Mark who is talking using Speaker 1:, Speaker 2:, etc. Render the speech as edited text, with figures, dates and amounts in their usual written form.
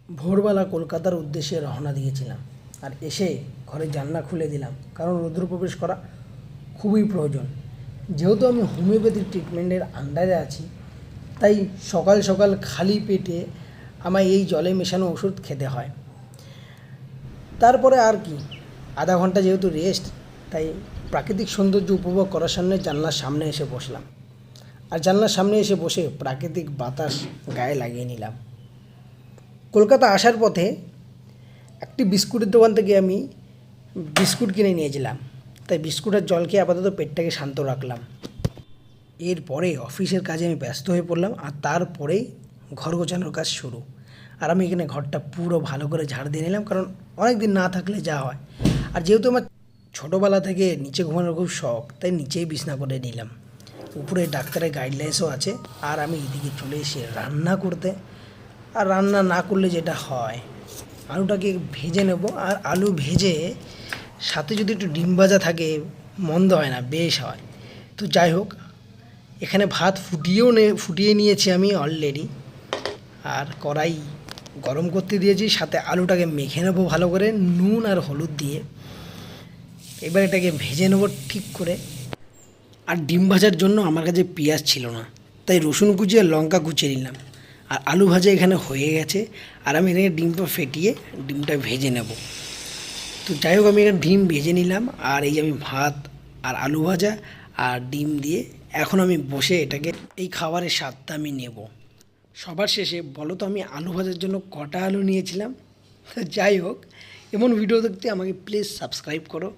Speaker 1: ভোরবেলা কলকাতার উদ্দেশ্যে রওনা দিয়েছিলাম, আর এসে ঘরের জানলা খুলে দিলাম, কারণ রৌদ্র প্রবেশ করা খুবই প্রয়োজন। যেহেতু আমি হোমিওপ্যাথি ট্রিটমেন্টের আন্ডারে আছি, তাই সকাল সকাল খালি পেটে আমায় এই জলে মেশানো ওষুধ খেতে হয়। তারপরে আর কি, আধা ঘন্টা যেহেতু রেস্ট, তাই প্রাকৃতিক সৌন্দর্য উপভোগ করার সামনে জানলার সামনে এসে বসলাম, আর জানলার সামনে এসে বসে প্রাকৃতিক বাতাস গায়ে লাগিয়ে নিলাম। কলকাতা আসার পথে একটি বিস্কুটের দোকান থেকে আমি বিস্কুট কিনে নিয়েছিলাম, তাই বিস্কুটের জল খেয়ে আপাতত পেটটাকে শান্ত রাখলাম। এরপরে অফিসের কাজে আমি ব্যস্ত হয়ে পড়লাম, আর তারপরেই ঘর গোছানোর কাজ শুরু। আর আমি এখানে ঘরটা পুরো ভালো করে ঝাড় দিয়ে নিলাম, কারণ অনেক দিন না থাকলে যা হয়। আর যেহেতু আমার ছোটোবেলা থেকে নিচে ঘুমানোর খুব শখ, তাই নিচেই বিছনা করে নিলাম। উপরে ডাক্তারের গাইডলাইন্সও আছে। আর আমি এদিকে চলে এসে রান্না করতে। আর রান্না না করলে যেটা হয়, আলুটাকে ভেজে নেব, আর আলু ভেজে সাথে যদি একটু ডিম ভাজা থাকে মন্দ হয় না, বেশ হয়। তো যাই হোক, এখানে ভাত ফুটিয়ে নিয়েছি আমি অলরেডি, আর কড়াই গরম করতে দিয়েছি, সাথে আলুটাকে মেখে নেবো ভালো করে নুন আর হলুদ দিয়ে। এবার এটাকে ভেজে নেবো ঠিক করে। আর ডিম ভাজার জন্য আমার কাছে পেঁয়াজ ছিল না, তাই রসুন কুচি আর লঙ্কা কুচিয়ে নিলাম। আর আলু ভাজা এখানে হয়ে গেছে, আর আমি এখানে ডিমটা ফেটিয়ে ডিমটা ভেজে নেব। তো যাই হোক, আমি এখানে ডিম ভেজে নিলাম, আর এই যে আমি ভাত আর আলু ভাজা আর ডিম দিয়ে এখন আমি বসে এটাকে এই খাবারের স্বাদটা আমি নেব। সবার শেষে বলো তো আমি আলু ভাজার জন্য কটা আলু নিয়েছিলাম। তো যাই হোক, এমন ভিডিও দেখতে আমাকে প্লিজ সাবস্ক্রাইব করো।